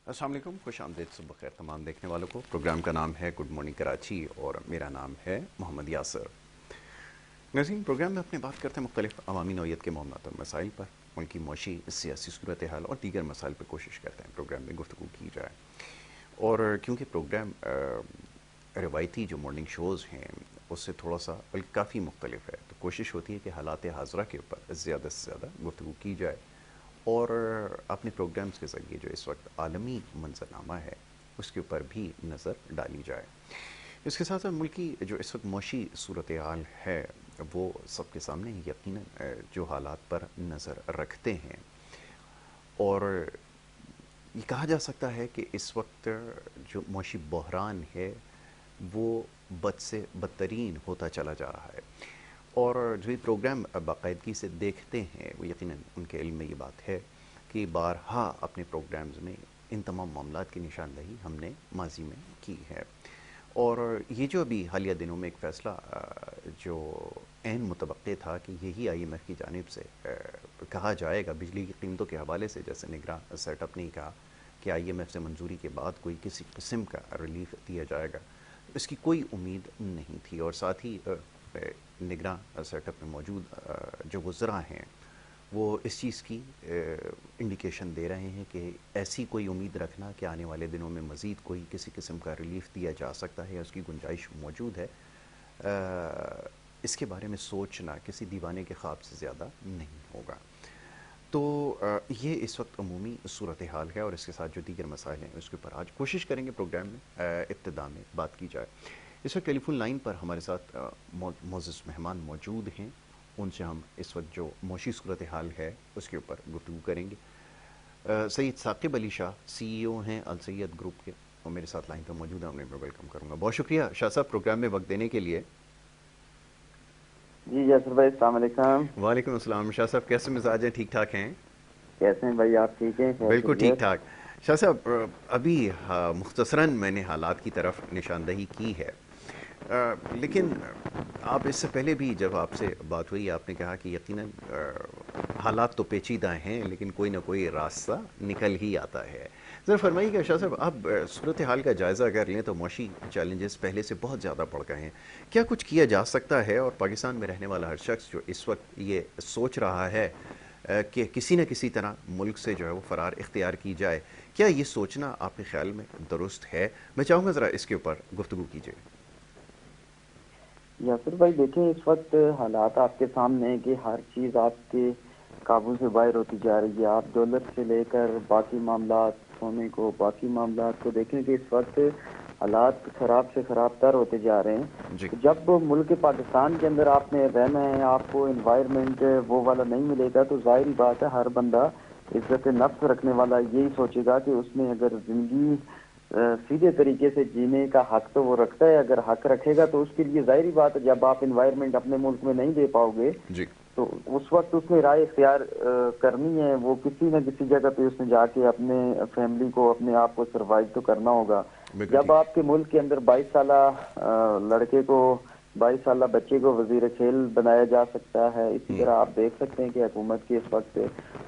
السلام علیکم، خوش آمدید، صبح بخیر تمام دیکھنے والوں کو۔ پروگرام کا نام ہے گڈ مارننگ کراچی اور میرا نام ہے محمد یاسر۔ ناظرین، پروگرام میں اپنے بات کرتے ہیں مختلف عوامی نوعیت کے معاملات اور مسائل پر، ان کی معاشی سیاسی صورتحال اور دیگر مسائل پر کوشش کرتے ہیں پروگرام میں گفتگو کی جائے۔ اور کیونکہ پروگرام روایتی جو مارننگ شوز ہیں اس سے تھوڑا سا بلکہ کافی مختلف ہے، تو کوشش ہوتی ہے کہ حالات حاضرہ کے اوپر زیادہ سے زیادہ گفتگو کی جائے اور اپنے پروگرامز کے ذریعے جو اس وقت عالمی منظرنامہ ہے اس کے اوپر بھی نظر ڈالی جائے۔ اس کے ساتھ ساتھ ملکی جو اس وقت معاشی صورتحال ہے وہ سب کے سامنے یقیناً جو حالات پر نظر رکھتے ہیں، اور یہ کہا جا سکتا ہے کہ اس وقت جو معاشی بحران ہے وہ بد سے بدترین ہوتا چلا جا رہا ہے، اور جو یہ پروگرام باقاعدگی سے دیکھتے ہیں وہ یقیناً ان کے علم میں یہ بات ہے کہ بارہا اپنے پروگرامز میں ان تمام معاملات کی نشاندہی ہم نے ماضی میں کی ہے۔ اور یہ جو ابھی حالیہ دنوں میں ایک فیصلہ جو عین متوقع تھا کہ یہی آئی ایم ایف کی جانب سے کہا جائے گا بجلی کی قیمتوں کے حوالے سے، جیسے نگراں سیٹ اپ نے کہا کہ آئی ایم ایف سے منظوری کے بعد کوئی کسی قسم کا ریلیف دیا جائے گا، اس کی کوئی امید نہیں تھی۔ اور ساتھ ہی نگراں سیٹ اپ میں موجود جو وزراء ہیں وہ اس چیز کی انڈیکیشن دے رہے ہیں کہ ایسی کوئی امید رکھنا کہ آنے والے دنوں میں مزید کوئی کسی قسم کا ریلیف دیا جا سکتا ہے، اس کی گنجائش موجود ہے، اس کے بارے میں سوچنا کسی دیوانے کے خواب سے زیادہ نہیں ہوگا۔ تو یہ اس وقت عمومی صورتحال ہے، اور اس کے ساتھ جو دیگر مسائل ہیں اس کے اوپر آج کوشش کریں گے پروگرام میں ابتدا میں بات کی جائے۔ اس وقت ٹیلی فون لائن پر ہمارے ساتھ معزز مہمان موجود ہیں، ان سے ہم اس وقت جو معاشی صورتحال ہے اس کے اوپر گفتگو کریں گے۔ سید ثاقب علی شاہ سی ای او ہیں السید گروپ کے، وہ میرے ساتھ لائن پر موجود ہیں، انہیں میں ویلکم کروں گا۔ بہت شکریہ شاہ صاحب پروگرام میں وقت دینے کے لیے۔ جی یاسر بھائی السلام علیکم۔ وعلیکم السلام شاہ صاحب، کیسے مزاج ہیں؟ ٹھیک ٹھاک ہیں؟ کیسے ہیں بھائی آپ؟ ٹھیک ہیں؟ بالکل ٹھیک خیریت؟ ٹھاک۔ شاہ صاحب ابھی مختصراً میں نے حالات کی طرف نشاندہی کی ہے، لیکن آپ اس سے پہلے بھی جب آپ سے بات ہوئی آپ نے کہا کہ یقیناً حالات تو پیچیدہ ہیں لیکن کوئی نہ کوئی راستہ نکل ہی آتا ہے۔ ذرا فرمائیے کہ شاہ صاحب آپ صورتحال کا جائزہ اگر لیں تو معاشی چیلنجز پہلے سے بہت زیادہ بڑھ گئے ہیں، کیا کچھ کیا جا سکتا ہے؟ اور پاکستان میں رہنے والا ہر شخص جو اس وقت یہ سوچ رہا ہے کہ کسی نہ کسی طرح ملک سے جو ہے وہ فرار اختیار کی جائے، کیا یہ سوچنا آپ کے خیال میں درست ہے؟ میں چاہوں گا ذرا اس کے اوپر گفتگو کیجیے۔ یاسر بھائی دیکھیں، اس وقت حالات آپ کے سامنے ہیں کہ ہر چیز آپ کے قابو سے باہر ہوتی جا رہی ہے۔ آپ ڈالر سے لے کر باقی معاملات، سونے کو، باقی معاملات کو دیکھیں کہ اس وقت حالات خراب سے خراب تر ہوتے جا رہے ہیں۔ جی تو جب ملک پاکستان کے اندر آپ نے رہنا ہے، آپ کو انوائرمنٹ وہ والا نہیں ملے گا، تو ظاہری بات ہے ہر بندہ عزت نفس رکھنے والا یہی سوچے گا کہ اس نے اگر زندگی سیدھے طریقے سے جینے کا حق تو وہ رکھتا ہے، اگر حق رکھے گا تو اس کے لیے ظاہری بات ہے جب آپ انوائرمنٹ اپنے ملک میں نہیں دے پاؤ گے جی تو اس وقت اس نے رائے اختیار کرنی ہے، وہ کسی نہ کسی جگہ پہ اس نے جا کے اپنے فیملی کو، اپنے آپ کو سروائیو تو کرنا ہوگا۔ بالکل جب ٹھیک۔ آپ کے ملک کے اندر 22 سالہ لڑکے کو، 22 سالہ بچے کو وزیر کھیل بنایا جا سکتا ہے، اسی طرح آپ دیکھ سکتے ہیں کہ حکومت کی اس وقت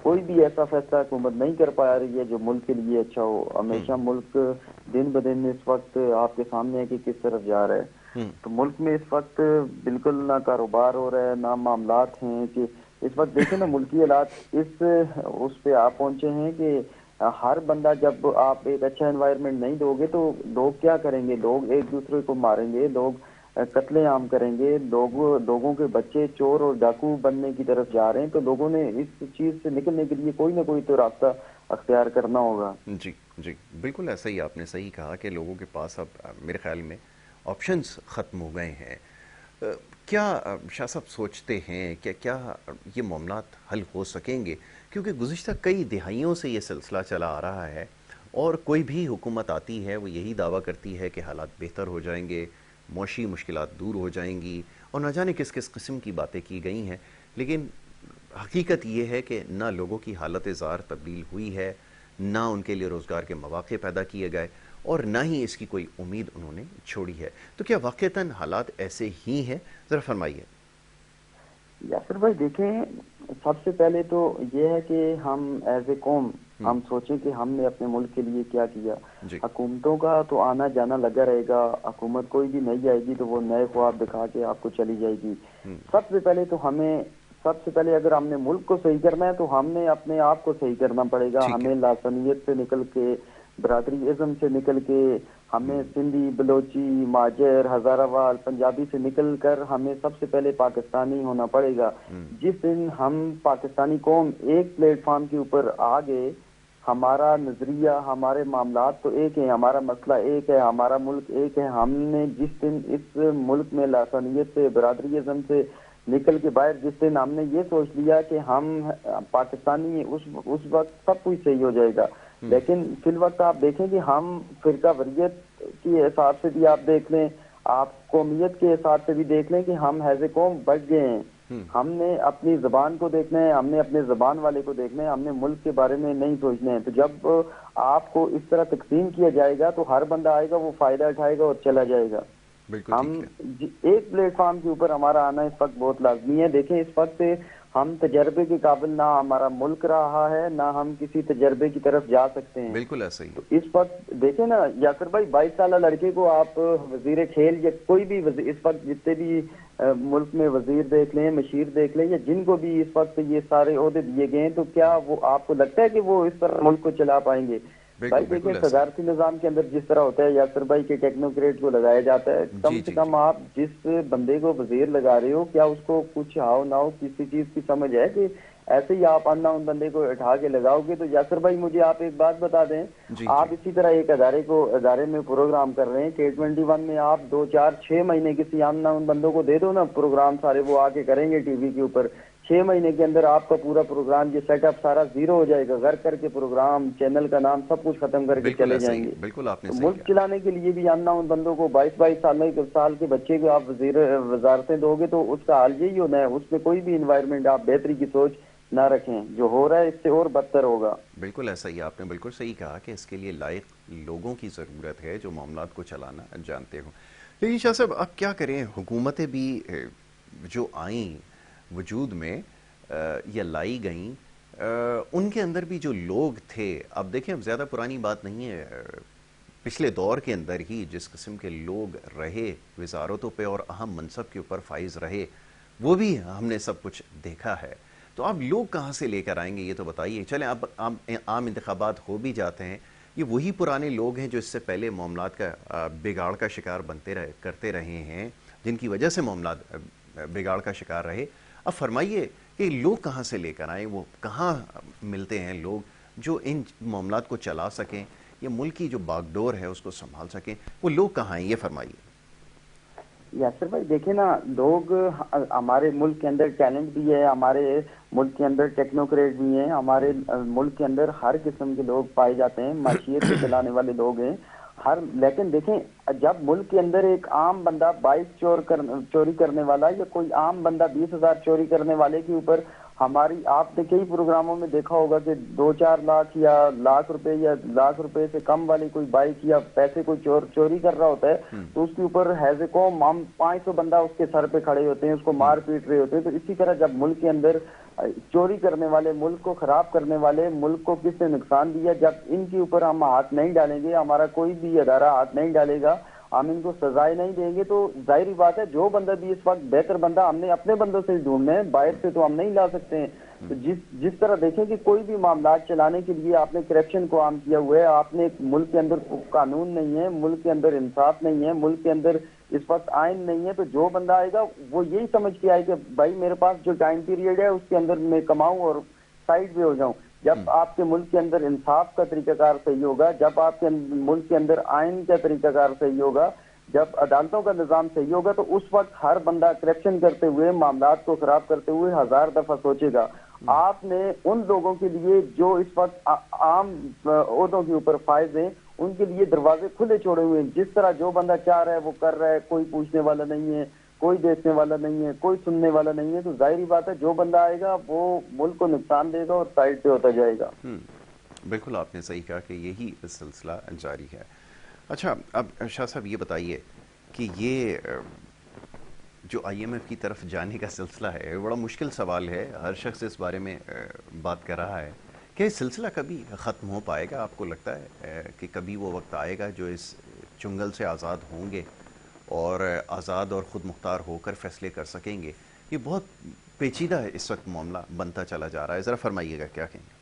کوئی بھی ایسا فیصلہ حکومت نہیں کر پا رہی ہے جو ملک کے لیے اچھا ہو۔ ہمیشہ ملک دن بدن اس وقت آپ کے سامنے ہے کہ کس طرف جا رہا ہے۔ تو ملک میں اس وقت بالکل نہ کاروبار ہو رہا ہے، نہ معاملات ہیں کہ اس وقت دیکھیں نا ملکی حالات اس پہ آپ پہنچے ہیں کہ ہر بندہ، جب آپ ایک اچھا انوائرمنٹ نہیں دو گے تو لوگ کیا کریں گے؟ لوگ ایک دوسرے کو ماریں گے، لوگ قتل عام کریں گے، لوگوں کے بچے چور اور ڈاکو بننے کی طرف جا رہے ہیں، تو لوگوں نے اس چیز سے نکلنے کے لیے کوئی نہ کوئی تو راستہ اختیار کرنا ہوگا۔ جی جی بالکل ایسا ہی آپ نے صحیح کہا کہ لوگوں کے پاس اب میرے خیال میں آپشنز ختم ہو گئے ہیں۔ کیا شاہ صاحب سوچتے ہیں کہ کیا یہ معاملات حل ہو سکیں گے؟ کیونکہ گزشتہ کئی دہائیوں سے یہ سلسلہ چلا آ رہا ہے، اور کوئی بھی حکومت آتی ہے وہ یہی دعویٰ کرتی ہے کہ حالات بہتر ہو جائیں گے، معاشی مشکلات دور ہو جائیں گی، اور نہ جانے کس کس قسم کی باتیں کی گئی ہیں، لیکن حقیقت یہ ہے کہ نہ لوگوں کی حالت زار تبدیل ہوئی ہے، نہ ان کے لیے روزگار کے مواقع پیدا کیے گئے، اور نہ ہی اس کی کوئی امید انہوں نے چھوڑی ہے۔ تو کیا واقعتاً حالات ایسے ہی ہیں؟ ذرا فرمائیے۔ یاسر بھائی دیکھیں، سب سے پہلے تو یہ ہے کہ ہم ایز اے قوم ہم سوچیں کہ ہم نے اپنے ملک کے لیے کیا کیا. جی حکومتوں کا تو آنا جانا لگا رہے گا. حکومت کوئی بھی نہیں آئے گی تو وہ نئے خواب دکھا کے آپ کو چلی جائے گی. سب سے پہلے تو سب سے پہلے اگر ہم نے ملک کو صحیح کرنا ہے تو ہم نے اپنے آپ کو صحیح کرنا پڑے گا. ٹھیک ہے. ہمیں لاسانیت سے نکل کے، برادری ازم سے نکل کے، ہمیں سندھی، بلوچی، ماجر، ہزارہ وال، پنجابی سے نکل کر ہمیں سب سے پہلے پاکستانی ہونا پڑے گا. جس دن ہم پاکستانی قوم ایک پلیٹ فارم کے اوپر آ گئے، ہمارا نظریہ، ہمارے معاملات تو ایک ہیں، ہمارا مسئلہ ایک ہے، ہمارا ملک ایک ہے. ہم نے جس دن اس ملک میں لاسانیت سے، برادری ازم سے نکل کے باہر، جس دن ہم نے یہ سوچ لیا کہ ہم پاکستانی ہیں، اس وقت سب کچھ صحیح ہو جائے گا. لیکن فی الوقت آپ دیکھیں کہ ہم فرقہ واریت کے حساب سے بھی آپ دیکھ لیں، آپ قومیت کے حساب سے بھی دیکھ لیں کہ ہم ایز اے قوم بچ گئے ہیں. ہم نے اپنی زبان کو دیکھنا ہے، ہم نے اپنے زبان والے کو دیکھنا ہے، ہم نے ملک کے بارے میں نہیں سوچنا ہے. تو جب آپ کو اس طرح تقسیم کیا جائے گا تو ہر بندہ آئے گا، وہ فائدہ اٹھائے گا اور چلا جائے گا. بالکل ہم ٹھیک ہے. ایک پلیٹ فارم کے اوپر ہمارا آنا اس وقت بہت لازمی ہے. دیکھیں اس وقت ہم تجربے کے قابل نہ ہمارا ملک رہا ہے، نہ ہم کسی تجربے کی طرف جا سکتے ہیں. بالکل ایسا ہی تو ہے. اس وقت دیکھیں نا یاسر بھائی، 22 سالہ لڑکے کو آپ وزیر کھیل یا کوئی بھی اس وقت جتنے بھی ملک میں وزیر دیکھ لیں، مشیر دیکھ لیں، یا جن کو بھی اس وقت یہ سارے عہدے دیے گئے ہیں، تو کیا وہ آپ کو لگتا ہے کہ وہ اس طرح ملک کو چلا پائیں گے؟ بالکل بھائی دیکھیں بالکل ایسا ہی صدارتی نظام کے اندر جس طرح ہوتا ہے یاسر بھائی کے ٹیکنوکریٹ کو لگایا جاتا ہے، ہے. کم جی سے جی جی. کم آپ جس بندے کو وزیر لگا رہے ہو، کیا اس کو کچھ ہاؤ نہ ہو کسی چیز کی سمجھ ہے کہ ایسے ہی آپ ان بندے کو اٹھا کے لگاؤ گے؟ تو یاسر بھائی مجھے آپ ایک بات بتا دیں، جی جی. آپ اسی طرح ایک ادارے میں پروگرام کر رہے ہیں K21 میں، آپ 2 4 6 مہینے کسی ان بندوں کو دے دو نا پروگرام، سارے وہ آ کے کریں گے ٹی وی کے اوپر. 6 مہینے کے اندر آپ کا پورا پروگرام، یہ سیٹ اپ سارا زیرو ہو جائے گا. غرق کر کے پروگرام، چینل کا نام، سب کچھ ختم کر کے بالکل چلے ایسا ہی جائیں ہے. گے. بالکل آپ نے تو صحیح ملک کہا. چلانے کے لیے بھی ان بندوں کو 22 22 سال کے بچے کو آپ وزارتیں دو گے تو اس کا حال یہی ہونا ہے. اس میں کوئی بھی انوائرمنٹ آپ بہتری کی سوچ نہ رکھیں، جو ہو رہا ہے اس سے اور بدتر ہوگا. بالکل ایسا ہی. آپ نے بالکل صحیح کہا کہ اس کے لیے لائق لوگوں کی ضرورت ہے جو معاملات کو چلانا جانتے ہوں. لیکن شاہ صاحب اب کیا کریں، حکومتیں بھی جو آئیں وجود میں یا لائی گئیں، ان کے اندر بھی جو لوگ تھے، اب دیکھیں اب زیادہ پرانی بات نہیں ہے، پچھلے دور کے اندر ہی جس قسم کے لوگ رہے وزارتوں پہ اور اہم منصب کے اوپر فائز رہے، وہ بھی ہم نے سب کچھ دیکھا ہے. تو آپ لوگ کہاں سے لے کر آئیں گے یہ تو بتائیے. چلیں اب عام انتخابات ہو بھی جاتے ہیں، یہ وہی پرانے لوگ ہیں جو اس سے پہلے معاملات کا بگاڑ کا شکار کرتے رہے ہیں، جن کی وجہ سے معاملات بگاڑ کا شکار رہے. اب فرمائیے کہ لوگ کہاں سے لے کر آئیں، وہ کہاں ملتے ہیں لوگ جو ان معاملات کو چلا سکیں یا ملک کی جو باغ ڈور ہے اس کو سنبھال سکیں؟ وہ لوگ کہاں ہیں یہ فرمائیے. یاسر بھائی دیکھیں نا، لوگ ہمارے ملک کے اندر ٹیلنٹ بھی ہے، ہمارے ملک کے اندر ٹیکنوکریٹ بھی ہیں، ہمارے ملک کے اندر ہر قسم کے لوگ پائے جاتے ہیں، معیشت کو چلانے والے لوگ ہیں لیکن دیکھیں جب ملک کے اندر ایک عام بندہ 22 چوری کرنے والا یا کوئی عام بندہ 20,000 چوری کرنے والے کے اوپر آپ نے کئی پروگراموں میں دیکھا ہوگا کہ 2 4 لاکھ یا لاکھ روپے سے کم والی کوئی بائک یا پیسے کوئی چوری کر رہا ہوتا ہے تو اس کے اوپر ایز اے قوم ہم 500 بندہ اس کے سر پہ کھڑے ہوتے ہیں، اس کو مار پیٹ رہے ہوتے ہیں. تو اسی طرح جب ملک کے اندر چوری کرنے والے، ملک کو خراب کرنے والے، ملک کو کس نے نقصان دیا، جب ان کے اوپر ہم ہاتھ نہیں ڈالیں گے، ہمارا کوئی بھی ادارہ ہاتھ نہیں ڈالے گا، ہم ان کو سزائیں نہیں دیں گے، تو ظاہری بات ہے جو بندہ بھی اس وقت بہتر بندہ ہم نے اپنے بندوں سے ڈھونڈنا ہے، باہر سے تو ہم نہیں لا سکتے ہیں. تو جس طرح دیکھیں کہ کوئی بھی معاملات چلانے کے لیے آپ نے کرپشن کو عام کیا ہوا ہے، آپ نے ملک کے اندر قانون نہیں ہے، ملک کے اندر انصاف نہیں ہے، ملک کے اندر اس وقت آئین نہیں ہے، تو جو بندہ آئے گا وہ یہی سمجھ کے آئے کہ بھائی میرے پاس جو ٹائم پیریڈ ہے اس کے اندر میں کماؤں اور سائڈ پہ ہو جاؤں. جب آپ کے ملک کے اندر انصاف کا طریقہ کار صحیح ہوگا، جب آپ کے ملک کے اندر آئین کا طریقہ کار صحیح ہوگا، جب عدالتوں کا نظام صحیح ہوگا، تو اس وقت ہر بندہ کرپشن کرتے ہوئے، معاملات کو خراب کرتے ہوئے 1000 دفعہ سوچے گا. آپ نے ان لوگوں کے لیے جو اس وقت عام عہدوں کے اوپر فائز ہیں، ان کے لیے دروازے کھلے چھوڑے ہوئے ہیں. جس طرح جو بندہ چاہ رہا ہے وہ کر رہا ہے، کوئی پوچھنے والا نہیں ہے، کوئی دیکھنے والا نہیں ہے، کوئی سننے والا نہیں ہے. تو ظاہری بات ہے جو بندہ آئے گا وہ ملک کو نقصان دے گا اور سائڈ پہ ہوتا جائے گا. بالکل آپ نے صحیح کہا کہ یہی سلسلہ جاری ہے. اچھا اب شاہ صاحب یہ بتائیے کہ یہ جو IMF کی طرف جانے کا سلسلہ ہے، بڑا مشکل سوال ہے، ہر شخص اس بارے میں بات کر رہا ہے کہ سلسلہ کبھی ختم ہو پائے گا؟ آپ کو لگتا ہے کہ کبھی وہ وقت آئے گا جو اس چنگل سے آزاد ہوں گے اور آزاد اور خود مختار ہو کر فیصلے کر سکیں گے؟ یہ بہت پیچیدہ ہے اس وقت معاملہ بنتا چلا جا رہا ہے، ذرا فرمائیے گا کیا کہیں گے؟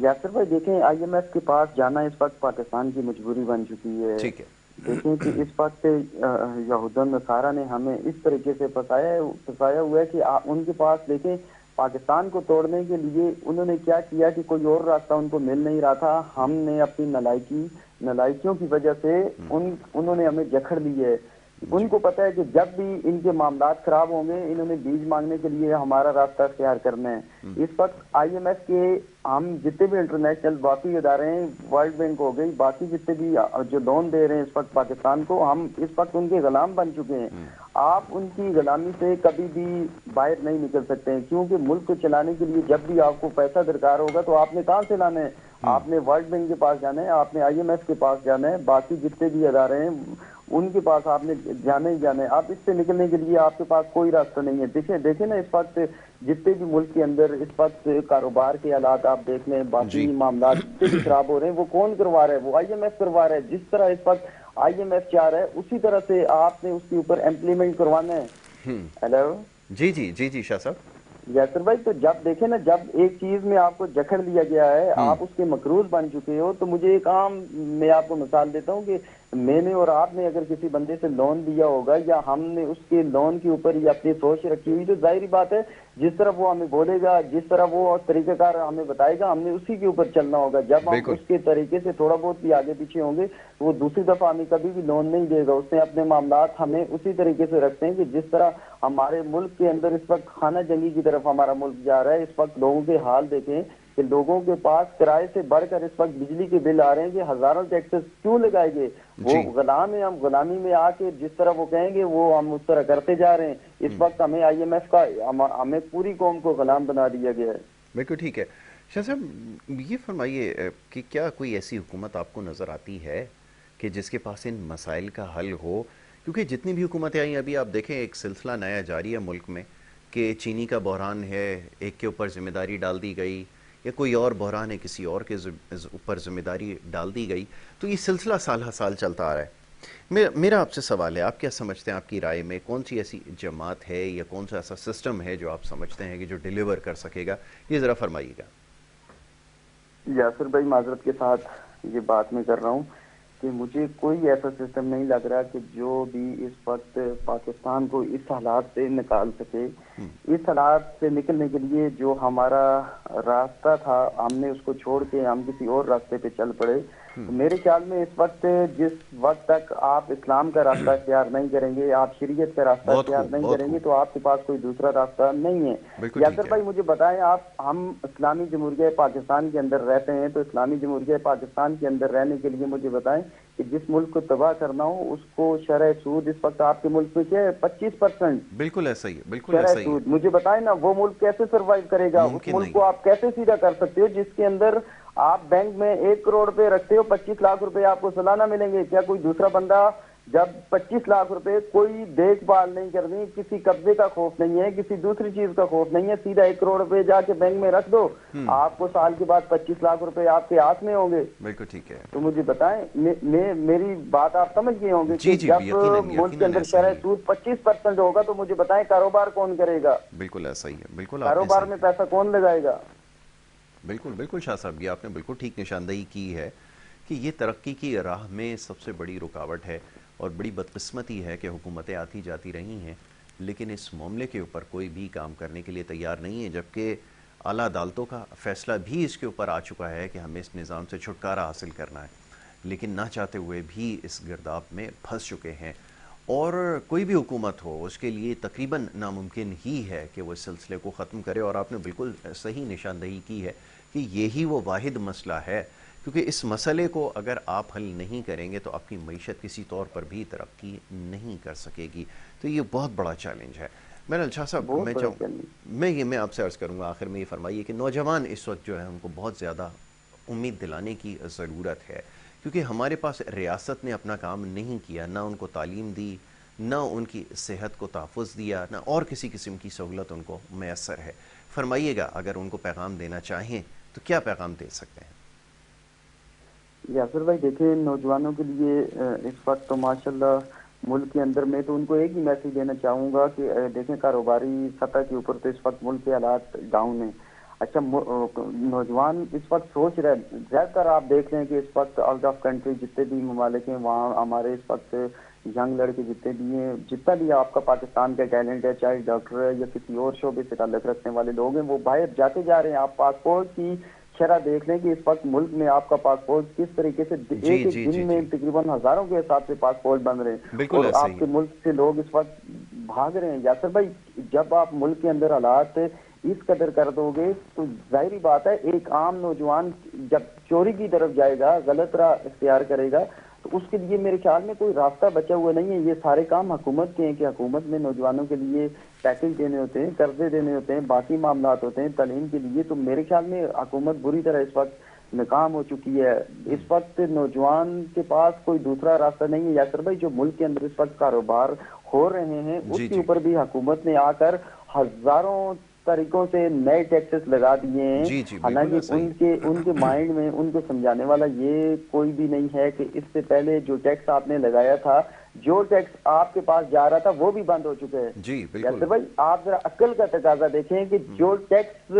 یاسر بھائی دیکھیں، آئی ایم ایف کے پاس جانا اس وقت پاکستان کی مجبوری بن چکی ہے. ٹھیک ہے. دیکھیں کہ اس وقت یہودن نصارہ نے ہمیں اس طریقے سے پھنسایا ہوا ہے کہ ان کے پاس دیکھیں پاکستان کو توڑنے کے لیے انہوں نے کیا کیا کہ کوئی اور راستہ ان کو مل نہیں رہا تھا. ہم نے اپنی نالائکیوں کی وجہ سے انہوں نے ہمیں جکڑ لی ہے. ان کو پتا ہے کہ جب بھی ان کے معاملات خراب ہوں گے انہوں نے بیج مانگنے کے لیے ہمارا راستہ اختیار کرنا ہے. اس وقت آئی ایم ایف کے ہم جتنے بھی انٹرنیشنل باقی ادارے ہیں، ورلڈ بینک ہو گئی، باقی جتنے بھی جو لون دے رہے ہیں اس وقت پاکستان کو، ہم اس وقت ان کے غلام بن چکے ہیں. آپ ان کی غلامی سے کبھی بھی باہر نہیں نکل سکتے ہیں، کیونکہ ملک کو چلانے کے لیے جب بھی آپ کو پیسہ درکار ہوگا تو آپ نے کہاں سے لانا ہے؟ آپ نے ورلڈ بینک کے پاس جانا ہے، آپ نے آئی ایم ایف کے پاس جانا ہے، باقی جتنے بھی ادارے ہیں ان کے پاس آپ نے جانا ہی جانا ہے. آپ اس سے نکلنے کے لیے آپ کے پاس کوئی راستہ نہیں ہے. دیکھیں نا اس وقت جتنے بھی ملک کے اندر اس وقت کاروبار کے حالات آپ دیکھ لیں، باقی جی معاملات جتنے بھی خراب ہو رہے ہیں وہ کون کروا رہا ہے؟ وہ آئی ایم ایف کروا رہا ہے. جس طرح اس وقت آئی ایم ایف چاہ رہا ہے اسی طرح سے آپ نے اس کے اوپر امپلیمنٹ کروانا ہے. ہیلو جی جی جی جی شاہ صاحب. یاسر بھائی، تو جب دیکھیں نا، جب ایک چیز میں آپ کو جکڑ لیا گیا ہے، آپ اس کے مقروض بن چکے ہو، تو مجھے ایک عام میں آپ کو مثال دیتا ہوں کہ میں نے اور آپ نے اگر کسی بندے سے لون لیا ہوگا یا ہم نے اس کے لون کے اوپر یہ اپنی سوچ رکھی ہوئی، تو ظاہری بات ہے جس طرح وہ ہمیں بولے گا، جس طرح وہ طریقہ کار ہمیں بتائے گا، ہم نے اسی کے اوپر چلنا ہوگا. جب ہم بالکل. اس کے طریقے سے تھوڑا بہت بھی آگے پیچھے ہوں گے تو وہ دوسری دفعہ ہمیں کبھی بھی لون نہیں دے گا. اس نے اپنے معاملات ہمیں اسی طریقے سے رکھتے ہیں کہ جس طرح ہمارے ملک کے اندر اس وقت خانہ جنگی کی طرف ہمارا ملک جا رہا ہے. اس وقت لوگوں کے حال دیکھیں کہ لوگوں کے پاس کرائے سے بڑھ کر اس وقت بجلی کے بل آ رہے ہیں کہ ہزاروں ٹیکسز کیوں لگائے گے؟ وہ غلام ہیں، ہم غلامی میں آ کے جس طرح وہ کہیں گے وہ ہم اس طرح کرتے جا رہے ہیں. اس وقت ہمیں آئی ایم ایف کا ہمیں پوری قوم کو غلام بنا دیا گیا ہے. بالکل ٹھیک ہے. شاہ صاحب یہ فرمائیے کہ کیا کوئی ایسی حکومت آپ کو نظر آتی ہے کہ جس کے پاس ان مسائل کا حل ہو؟ کیونکہ جتنی بھی حکومتیں آئیں، ابھی آپ دیکھیں ایک سلسلہ نیا جاری ہے ملک میں کہ چینی کا بحران ہے، ایک کے اوپر ذمہ داری ڈال دی گئی، یا کوئی اور بحران ہے کسی اور کے اوپر ذمہ داری ڈال دی گئی. تو یہ سلسلہ سال ہر سال چلتا آ رہا ہے. میرا آپ سے سوال ہے، آپ کیا سمجھتے ہیں، آپ کی رائے میں کون سی ایسی جماعت ہے یا کون سا ایسا سسٹم ہے جو آپ سمجھتے ہیں کہ جو ڈیلیور کر سکے گا؟ یہ ذرا فرمائیے گا. یاسر بھائی، معذرت کے ساتھ یہ بات میں کر رہا ہوں کہ مجھے کوئی ایسا سسٹم نہیں لگ رہا کہ جو بھی اس وقت پاکستان کو اس حالات سے نکال سکے. اس حالات سے نکلنے کے لیے جو ہمارا راستہ تھا ہم نے اس کو چھوڑ کے ہم کسی اور راستے پہ چل پڑے. میرے خیال میں اس وقت جس وقت تک آپ اسلام کا راستہ اختیار نہیں کریں گے، آپ شریعت کا راستہ اختیار نہیں کریں گے، تو آپ کے پاس کوئی دوسرا راستہ نہیں ہے. یاسر بھائی مجھے بتائیں، ہم اسلامی جمہوریہ پاکستان کے اندر رہتے ہیں، تو اسلامی جمہوریہ پاکستان کے اندر رہنے کے لیے مجھے بتائیں کہ جس ملک کو تباہ کرنا ہو اس کو شرح سود اس وقت آپ کے ملک میں کیا ہے؟ 25%. بالکل ایسا ہی ہے، بالکل ایسا ہی ہے. مجھے بتائیں نا وہ ملک کیسے سروائیو کرے گا؟ اس ملک کو آپ کیسے سیدھا کر سکتے ہو جس کے اندر آپ بینک میں 1 کروڑ روپے رکھتے ہو، 25 لاکھ روپے آپ کو سالانہ ملیں گے؟ کیا کوئی دوسرا بندہ جب 25 لاکھ روپے کوئی دیکھ بھال نہیں کرنی، کسی قبضے کا خوف نہیں ہے، کسی دوسری چیز کا خوف نہیں ہے، سیدھا 1 کروڑ روپے جا کے بینک میں رکھ دو، آپ کو سال کے بعد 25 لاکھ روپے آپ کے ہاتھ میں ہوں گے. بالکل ٹھیک ہے. تو مجھے بتائیں، میری بات آپ سمجھ گئے ہوں گے کہ جب ملک کے اندر شرح سود 25% ہوگا تو مجھے بتائیں کاروبار کون کرے گا؟ بالکل ایسا ہی ہے. بالکل کاروبار میں پیسہ کون لگائے گا؟ بالکل بالکل شاہ صاحب، یہ آپ نے بالکل ٹھیک نشاندہی کی ہے کہ یہ ترقی کی راہ میں سب سے بڑی رکاوٹ ہے، اور بڑی بدقسمتی ہے کہ حکومتیں آتی جاتی رہی ہیں لیکن اس معاملے کے اوپر کوئی بھی کام کرنے کے لیے تیار نہیں ہے، جبکہ اعلیٰ عدالتوں کا فیصلہ بھی اس کے اوپر آ چکا ہے کہ ہمیں اس نظام سے چھٹکارا حاصل کرنا ہے، لیکن نہ چاہتے ہوئے بھی اس گرداب میں پھنس چکے ہیں. اور کوئی بھی حکومت ہو اس کے لیے تقریباً ناممکن ہی ہے کہ وہ اس سلسلے کو ختم کرے. اور آپ نے بالکل صحیح نشاندہی کی ہے کہ یہی وہ واحد مسئلہ ہے، کیونکہ اس مسئلے کو اگر آپ حل نہیں کریں گے تو آپ کی معیشت کسی طور پر بھی ترقی نہیں کر سکے گی. تو یہ بہت بڑا چیلنج ہے. میرا شاہ صاحب میں آپ سے عرض کروں گا آخر میں یہ فرمائیے کہ نوجوان اس وقت جو ہے ان کو بہت زیادہ امید دلانے کی ضرورت ہے، کیونکہ ہمارے پاس ریاست نے اپنا کام نہیں کیا، نہ ان کو تعلیم دی، نہ ان کی صحت کو تحفظ دیا، نہ اور کسی قسم کی سہولت ان کو میسر ہے. فرمائیے گا اگر ان کو پیغام دینا چاہیں تو کیا پیغام دے سکتے ہیں؟ یاسر بھائی دیکھیں، نوجوانوں کے لیے اس وقت تو ماشاءاللہ ملک کے اندر میں تو ان کو ایک ہی میسج دینا چاہوں گا کہ دیکھیں کاروباری سطح کے اوپر تو اس وقت ملک کے حالات ڈاؤن ہیں. اچھا نوجوان اس وقت سوچ رہے ہیں، زیادہ تر آپ دیکھ رہے ہیں کہ اس وقت آؤٹ آف کنٹری جتنے بھی ممالک ہیں وہاں ہمارے اس وقت ینگ لڑکے جتنے بھی ہیں، جتنا بھی آپ کا پاکستان کا ٹیلنٹ ہے، چاہے ڈاکٹر ہے یا کسی اور شعبے سے تعلق رکھنے والے لوگ ہیں، وہ باہر جاتے جا رہے ہیں. آپ پاسپورٹ کی شرح دیکھ لیں کہ اس وقت ملک میں آپ کا پاسپورٹ کس طریقے سے جی ایک ایک جی دن جی میں جی تقریباً ہزاروں کے حساب سے پاسپورٹ بن رہے ہیں بالکل اور ایسا ہی آپ کے ہے. ملک سے لوگ اس وقت بھاگ رہے ہیں. یاسر بھائی جب آپ ملک کے اندر حالات اس قدر کر دو گے تو ظاہری بات ہے ایک عام نوجوان جب چوری کی طرف جائے گا، غلط راہ اختیار کرے گا، تو اس کے لیے میرے خیال میں کوئی راستہ بچا ہوا نہیں ہے. یہ سارے کام حکومت کے ہیں کہ حکومت نے نوجوانوں کے لیے پیکج دینے ہوتے ہیں، قرضے دینے ہوتے ہیں، باقی معاملات ہوتے ہیں تعلیم کے لیے. تو میرے خیال میں حکومت بری طرح اس وقت ناکام ہو چکی ہے. اس وقت نوجوان کے پاس کوئی دوسرا راستہ نہیں ہے. یاسر بھائی جو ملک کے اندر اس وقت کاروبار ہو رہے ہیں اس جی کے جی اوپر بھی حکومت نے آ کر ہزاروں طریقوں سے نئے ٹیکسز لگا دیے ہیں. جی جی بالکل حالانکہ ایسا ہی ان کے مائنڈ میں ان کو سمجھانے والا یہ کوئی بھی نہیں ہے کہ اس سے پہلے جو ٹیکس آپ نے لگایا تھا، جو ٹیکس آپ کے پاس جا رہا تھا وہ بھی بند ہو چکے ہیں. جی بالکل. یاسر بھائی آپ ذرا عقل کا تقاضا دیکھیں کہ جو ٹیکس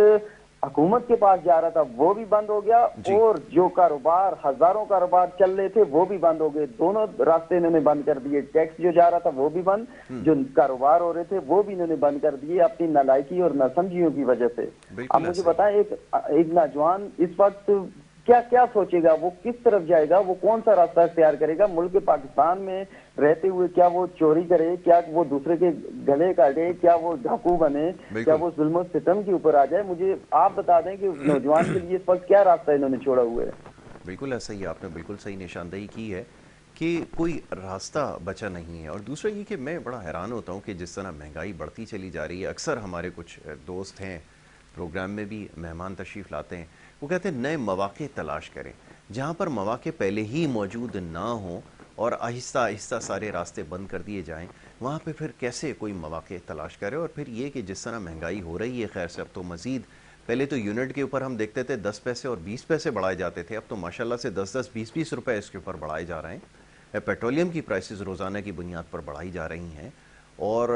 حکومت کے پاس جا رہا تھا وہ بھی بند ہو گیا جی اور جو کاروبار ہزاروں کاروبار چل رہے تھے وہ بھی بند ہو گئے. دونوں راستے انہوں نے بند کر دیے. ٹیکس جو جا رہا تھا وہ بھی بند، جو کاروبار ہو رہے تھے وہ بھی انہوں نے بند کر دیے اپنی نالائکی اور ناسمجھیوں کی وجہ سے. اب بالکل مجھے ایسا ہی. بتائیں ایک نوجوان اس وقت کیا سوچے گا، وہ کس طرف جائے گا، وہ کون سا راستہ اختیار کرے گا؟ ملک پاکستان میں رہتے ہوئے کیا وہ چوری کرے، کیا وہ دوسرے کے گلے کاٹے، کیا وہ ڈاکو بنے، کیا بالکل وہ ظلم و ستم کے اوپر آ جائے؟ مجھے آپ بتا دیں کہ نوجوان کے لیے اس وقت کیا راستہ انہوں نے چھوڑا ہوا ہے. بالکل ایسا ہی، آپ نے بالکل صحیح نشاندہی کی ہے کہ کوئی راستہ بچا نہیں ہے. اور دوسرا یہ کہ میں بڑا حیران ہوتا ہوں کہ جس طرح مہنگائی بڑھتی چلی جا رہی ہے. اکثر ہمارے کچھ دوست ہیں پروگرام میں بھی مہمان تشریف لاتے ہیں، وہ کہتے ہیں نئے مواقع تلاش کریں. جہاں پر مواقع پہلے ہی موجود نہ ہوں اور آہستہ آہستہ سارے راستے بند کر دیے جائیں، وہاں پہ پھر کیسے کوئی مواقع تلاش کرے؟ اور پھر یہ کہ جس طرح مہنگائی ہو رہی ہے، خیر سے اب تو مزید، پہلے تو یونٹ کے اوپر ہم دیکھتے تھے 10 پیسے اور 20 پیسے بڑھائے جاتے تھے، اب تو ماشاءاللہ سے 10 20 روپے اس کے اوپر بڑھائے جا رہے ہیں. پیٹرولیم کی پرائسز روزانہ کی بنیاد پر بڑھائی جا رہی ہیں اور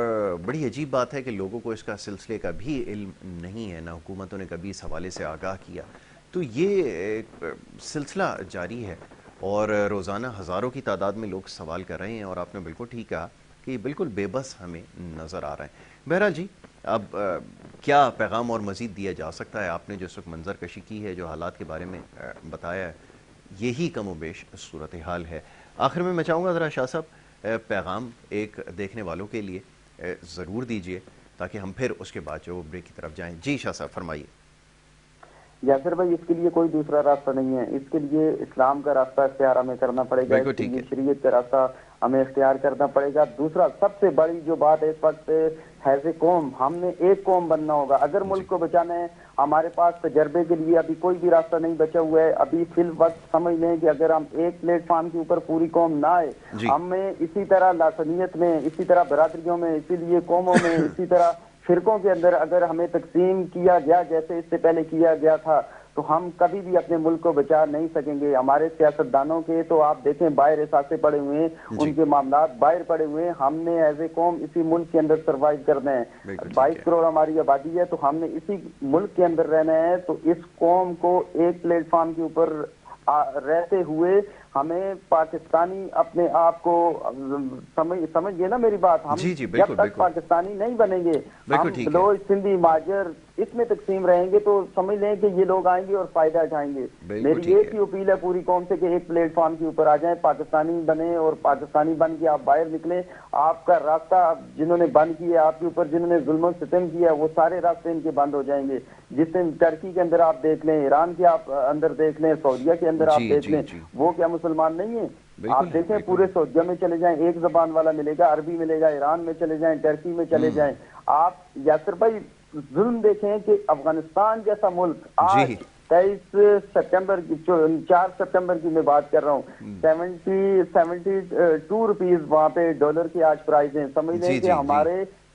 بڑی عجیب بات ہے کہ لوگوں کو اس کا سلسلے کا بھی علم نہیں ہے، نہ حکومتوں نے کبھی اس حوالے سے آگاہ کیا. تو یہ سلسلہ جاری ہے اور روزانہ ہزاروں کی تعداد میں لوگ سوال کر رہے ہیں. اور آپ نے بالکل ٹھیک کہا کہ یہ بالکل بے بس ہمیں نظر آ رہا ہے. بہرحال جی، اب کیا پیغام اور مزید دیا جا سکتا ہے؟ آپ نے جو وقت منظر کشی کی ہے، جو حالات کے بارے میں بتایا ہے، یہی کم و بیش صورتحال ہے. آخر میں چاہوں گا ذرا شاہ صاحب پیغام ایک دیکھنے والوں کے لیے ضرور دیجئے تاکہ ہم پھر اس کے بعد جو بریک کی طرف جائیں. جی شاہ صاحب فرمائیے. یاسر بھائی اس کے لیے کوئی دوسرا راستہ نہیں ہے. اس کے لیے اسلام کا راستہ اختیار ہمیں کرنا پڑے گا. بالکل اس کے ٹھیک لیے ہے. شریعت کا راستہ ہمیں اختیار کرنا پڑے گا. دوسرا سب سے بڑی جو بات ہے اس وقت ایز اے قوم ہم نے ایک قوم بننا ہوگا. اگر جی ملک کو بچانا ہے، ہمارے پاس تجربے کے لیے ابھی کوئی بھی راستہ نہیں بچا ہوا ہے. ابھی فی الوقت سمجھ لیں کہ اگر ہم ایک پلیٹ فارم کے اوپر پوری قوم نہ آئے، جی ہمیں اسی طرح لاسنیت میں، اسی طرح برادریوں میں، اسی لیے قوموں میں، اسی طرح فرقوں کے اندر اگر ہمیں تقسیم کیا گیا جیسے اس سے پہلے کیا گیا تھا تو ہم کبھی بھی اپنے ملک کو بچا نہیں سکیں گے. ہمارے سیاستدانوں کے تو آپ دیکھیں باہر اثاثے پڑے ہوئے ہیں، جی ان کے معاملات باہر پڑے ہوئے ہیں. ہم نے ایز اے قوم اسی ملک کے اندر سروائیو کرنا ہے. بالکل ٹھیک 22 ہے. کروڑ ہماری آبادی ہے تو ہم نے اسی ملک کے اندر رہنا ہے. تو اس قوم کو ایک پلیٹ فارم کے اوپر رہتے ہوئے ہمیں پاکستانی اپنے آپ کو سمجھ گئے نا میری بات. ہم جی جی جب بالکل تک بالکل پاکستانی نہیں بنیں گے، بالکل ہم ٹھیک ہے. بلوچ سندھی ماجر اس میں تقسیم رہیں گے تو سمجھ لیں کہ یہ لوگ آئیں گے اور فائدہ اٹھائیں گے. بالکل میری ٹھیک ہے. ایک ہی اپیل ہے پوری قوم سے کہ ایک پلیٹ فارم کے اوپر آ جائیں، پاکستانی بنیں اور پاکستانی بن کے آپ باہر نکلیں. آپ کا راستہ جنہوں نے بند کیا، آپ کے اوپر جنہوں نے ظلم و ستم کیا، وہ سارے راستے ان کے بند ہو جائیں گے. جس دن ٹرکی کے اندر آپ دیکھ لیں، ایران کے آپ اندر دیکھ لیں، سعودیہ کے اندر آپ جی دیکھ جی لیں، جی وہ کیا مسلمان نہیں ہیں؟ بالکل آپ ہے، دیکھیں بالکل پورے ہے. سعودیہ میں چلے جائیں ایک زبان والا ملے گا، عربی ملے گا. ایران میں چلے جائیں، ٹرکی میں چلے جائیں. آپ یاسر بھائی ظلم دیکھیں کہ افغانستان جیسا ملک آج جی 23 سپٹمبر کی 4 سپٹمبر کی میں بات کر رہا ہوں، 72 روپیز وہاں پہ ڈالر کی آج پرائز ہیں. سمجھ لیں جی کہ جی جی ہمارے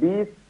20